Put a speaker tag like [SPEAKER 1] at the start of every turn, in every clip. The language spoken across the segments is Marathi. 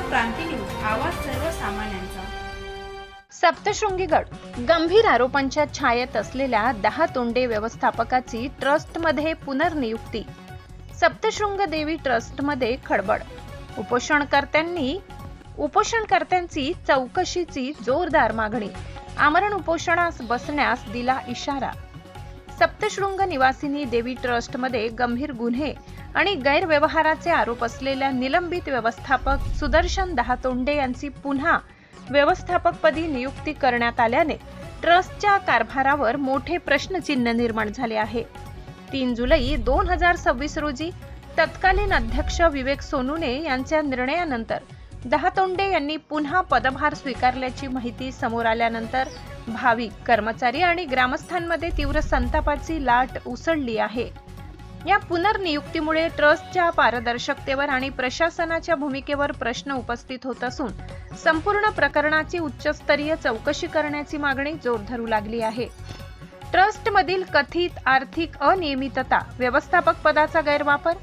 [SPEAKER 1] क्रांती न्यूज, आवाज सर्वसामान्यांचा।
[SPEAKER 2] सप्तशृंगीगड गंभीर आरोपांच्या छायेत असलेल्या 10 तोंडे व्यवस्थापकाची ट्रस्टमध्ये पुनर्नियुक्ती। सप्तशृंग देवी ट्रस्टमध्ये खडबड। उपोषणकर्त्यांची चौकशीची जोरदार मागणी। आमरण उपोषणास बसण्यास दिला इशारा। सप्तशृंग निवासिनी देवी ट्रस्टमध्ये गंभीर गुन्हे आणि गैरव्यवहाराचे आरोप असलेल्या निलंबित व्यवस्थापक सुदर्शन दहातोंडे यांची पुन्हा व्यवस्थापकपदी नियुक्ती करण्यात आल्याने ट्रस्टच्या कारभारावर मोठे प्रश्नचिन्ह निर्माण झाले आहे। 3 जुलै 2026 रोजी तत्कालीन अध्यक्ष विवेक सोनूने यांच्या निर्णयानंतर दहातोंडे यांनी पुन्हा पदभार स्वीकारल्याची माहिती समोर आल्यानंतर भाविक, कर्मचारी आणि ग्रामस्थांमध्ये तीव्र संतापाची लाट उसळली आहे। या पुनर्नियुक्तीमुळे ट्रस्टच्या पारदर्शकतेवर आणि प्रशासनाच्या भूमिकेवर प्रश्न उपस्थित होत असून संपूर्ण प्रकरणाची उच्चस्तरीय चौकशी करण्याची मागणी जोर धरू लागली आहे। ट्रस्टमधील कथित आर्थिक अनियमितता, व्यवस्थापक पदाचा गैरवापर,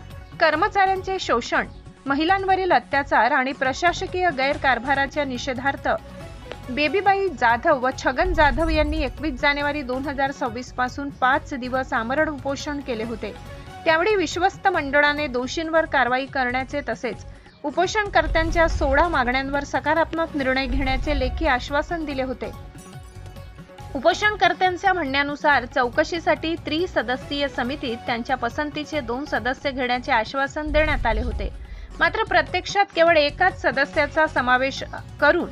[SPEAKER 2] कर्मचाऱ्यांचे शोषण, महिलांवरील अत्याचार आणि प्रशासकीय गैरकारभाराच्या निषेधार्थ बेबीबाई जाधव व छगन जाधव यांनी 21 जानेवारी 2026 पासून 5 दिवस आमरण उपोषण केले होते। त्यावेळी विश्वस्त मंडळाने दोषींवर कारवाई करण्याचे तसेच उपोषणकर्त्यांच्या 16 मागण्यांवर सकारात्मक निर्णय घेण्याचे लेखी आश्वासन दिले होते। उपोषणकर्त्यांच्या म्हणण्यानुसार चौकशीसाठी त्रिसदस्यीय समितीत त्यांच्या पसंतीचे 2 सदस्य घेण्याचे आश्वासन देण्यात आले होते। मात्र प्रत्यक्षात केवळ एकाच सदस्याचा समावेश करून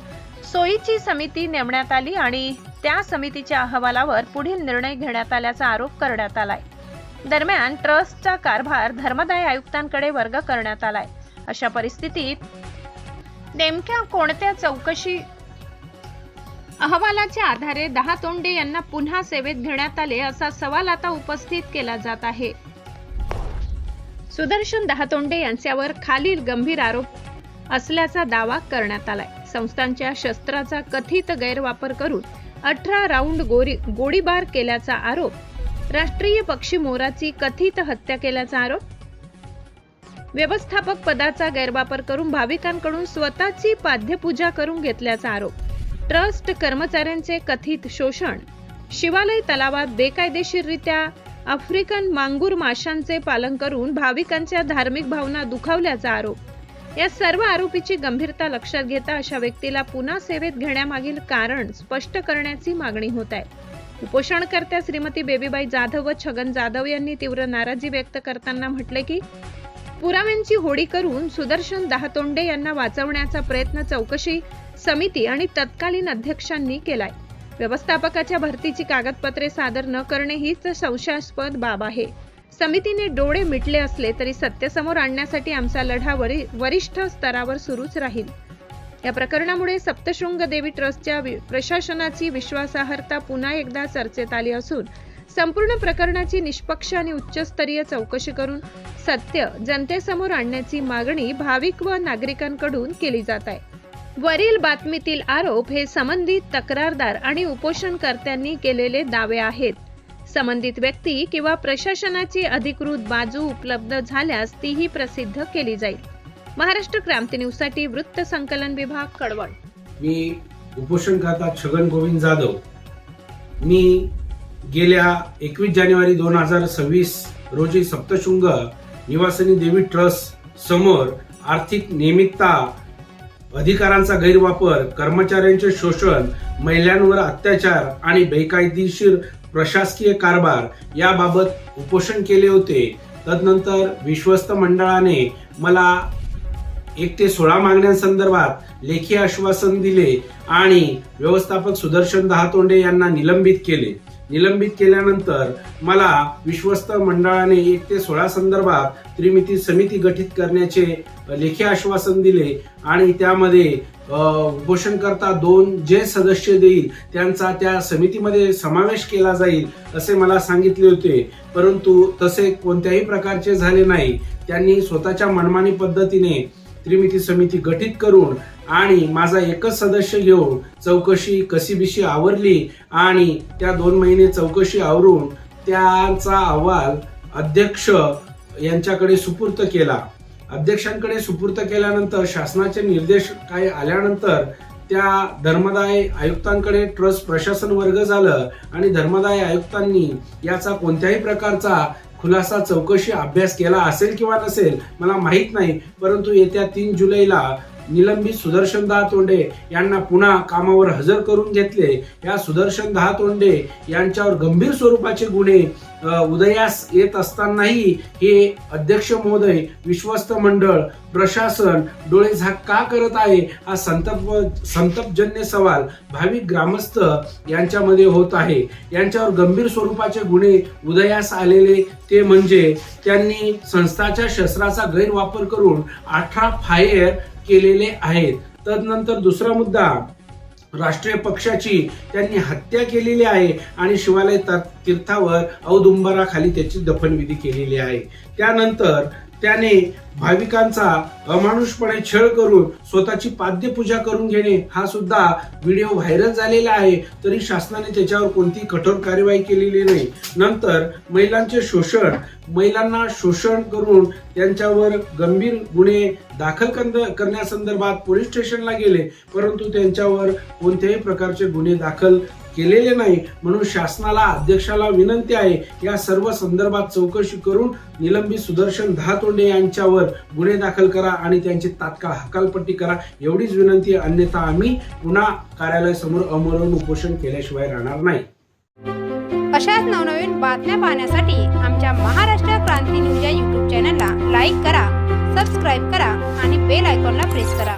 [SPEAKER 2] सोयीची समिती नेमण्यात आली आणि त्या समितीच्या अहवालावर पुढील निर्णय घेण्यात आल्याचा आरोप करण्यात आलाय। दरम्यान ट्रस्टचा कारभार धर्मदाय आयुक्तांकडे वर्ग करण्यात आलाय। अशा परिस्थितीत नेमक्या कोणत्या चौकशी अहवालाच्या आधारे दहातोंडे यांना पुन्हा सेवेत घेण्यात आले असा सवाल आता उपस्थित केला जात आहे। सुदर्शन दहातोंडे यांच्यावर खालील गंभीर आरोप असल्याचा दावा करण्यात आलाय। संस्थांच्या शस्त्राचा कथित गैरवापर करून 18 राऊंड गोळीबार केल्याचा आरोप, राष्ट्रीय पक्षी मोराची कथित हत्या केल्याचा आरोप, व्यवस्थापक पदाचा गैरवापर करून भाविकांकडून स्वतःची पाद्यपूजा करून घेतल्याचा आरोप, ट्रस्ट कर्मचाऱ्यांचे कथित शोषण, शिवालय तलावात बेकायदेशीररित्या आफ्रिकन मांगूर माशांचे पालन करून भाविकांच्या धार्मिक भावना दुखावल्याचा आरोप। या सर्व आरोपीची गंभीरता लक्षात घेता अशा व्यक्तीला पुन्हा सेवेत घेण्यामागील कारण स्पष्ट करण्याची मागणी होत आहे। उपोषणकर्त्या श्रीमती बेबीबाई जाधव व छगन जाधव यांनी तीव्र नाराजी व्यक्त करताना म्हटले की पुराव्यांची होळी करून सुदर्शन दहातोंडे यांना वाचवण्याचा प्रयत्न चौकशी समिती आणि तत्कालीन अध्यक्षांनी केलाय। व्यवस्थापकाच्या भरतीची कागदपत्रे सादर न करणे हीच संशयास्पद बाब आहे। समितीने डोळे मिटले असले तरी सत्य समोर आणण्यासाठी आमचा लढा वरिष्ठ स्तरावर सुरूच राहील। या प्रकरणामुळे सप्तशृंग देवी ट्रस्टच्या प्रशासनाची विश्वासार्हता पुन्हा एकदा चर्चेत आली असून संपूर्ण प्रकरणाची निष्पक्ष आणि उच्चस्तरीय चौकशी करून सत्य जनतेसमोर आणण्याची मागणी भाविक व नागरिकांकडून केली जात आहे। वरील बातमीतील आरोप हे संबंधित तक्रारदार आणि उपोषणकर्त्यांनी केलेले दावे आहेत। संबंधित व्यक्ती किंवा प्रशासनाची अधिकृत बाजू उपलब्ध झाल्यास तीही प्रसिद्ध केली जाईल। महाराष्ट्र क्रांती न्यूज साठी वृत्त संकलन विभाग, कडवड।
[SPEAKER 3] मी उपोषणकर्ता छगन गोविंद जाधव। मी गेल्या 21 जानेवारी 2026 रोजी सप्तशृंग निवासिनी देवी ट्रस्ट समोर आर्थिक नियमितता, अधिकारांचा गैरवापर, कर्मचाऱ्यांचे शोषण, महिलांवर अत्याचार आणि बेकायदेशीर प्रशासकीय कारभार याबाबत उपोषण केले होते। तदनंतर विश्वस्त मंडळाने मला 1 ते 16 मागण्यांसंदर्भात लेखी आश्वासन दिले आणि व्यवस्थापक सुदर्शन दहातोंडे यांना निलंबित केले। निलंबित केल्यानंतर मला विश्वस्त मंडळाने 1 ते 16 संदर्भात त्रिमिती समिती गठीत करण्याचे लेखी आश्वासन दिले आणि त्यामध्ये उपोषणकर्ता 2 जे सदस्य देईल त्यांचा त्या समितीमध्ये समावेश केला जाईल असे मला सांगितले होते, परंतु तसे कोणत्याही प्रकारचे झाले नाही। त्यांनी स्वतःच्या मनमानी पद्धतीने त्रिमिती समिती गठीत करून आणि माझा एकच सदस्य घेऊन चौकशी कशीबिशी आवरली आणि त्या 2 महिने चौकशी आवरून त्यांचा अहवाल अध्यक्ष यांच्याकडे सुपूर्द केला। अध्यक्षांकडे सुपूर्द केल्यानंतर शासनाचे निर्देश काय आल्यानंतर त्या धर्मदाय आयुक्तांकडे ट्रस्ट प्रशासन वर्ग झालं आणि धर्मदाय आयुक्तांनी याचा कोणत्याही प्रकारचा खुलासा चौकशी अभ्यास केला असेल किंवा नसेल मला माहित नाही, परंतु येत्या 3 जुलैला निलंबित सुदर्शन दहातोंडे यांना पुन्हा कामावर हजर करून घेतले. या सुदर्शन दहातोंडे यांच्यावर गंभीर स्वरूपाचे गुन्हे उदयास येत असतानाही हे अध्यक्ष महोदय, विश्वस्त मंडळ, प्रशासन डोळेझाक का करत आहे हा संतपजन्य सवाल भाविक ग्रामस्थ यांच्यामध्ये होत आहे. यांच्यावर गंभीर स्वरूपाचे गुन्हे उदयास आलेले ते म्हणजे त्यांनी संस्थाच्या शस्त्राचा गैरवापर करून 18 फायर केलेले आहेत. तदनंतर दुसरा मुद्दा, राष्ट्रीय पक्षाची त्यांनी हत्या केलेली आहे आणि शिवालय तीर्थावर औदुंबराखाली त्याची दफनविधी केलेली आहे. त्यानंतर त्याने भाविकांचा अमानुषपणे छळ करून स्वतःची पाद्यपूजा करून घेणे हा सुद्धा व्हिडिओ व्हायरल झालेला आहे, तरी शासनाने त्याच्यावर कोणती कठोर कार्यवाही केलेली नाही. नंतर महिलांचे शोषण, महिलांना शोषण करून त्यांच्यावर गंभीर गुन्हे दाखल करण्यासंदर्भात पोलीस स्टेशनला गेले, परंतु त्यांच्यावर कोणत्याही प्रकारचे गुन्हे दाखल केलेले नाही. म्हणून शासनाला, अध्यक्षाला विनंती आहे या सर्व संदर्भात चौकशी करून निलंबित सुदर्शन दहातोंडे यांच्यावर गुन्हे दाखल करा आणि त्यांची तात्काळ हकालपट्टी करा, एवढीच विनंती. अन्यथा आम्ही पुन्हा कार्यालयासमोर आमरण उपोषण केल्याशिवाय राहणार नाही.
[SPEAKER 4] अशाच नवनवीन बातम्या पाहण्यासाठी आमच्या महाराष्ट्र क्रांती न्यूज या YouTube चॅनलला लाईक करा, सबस्क्राईब करा आणि बेल आयकॉनला प्रेस करा.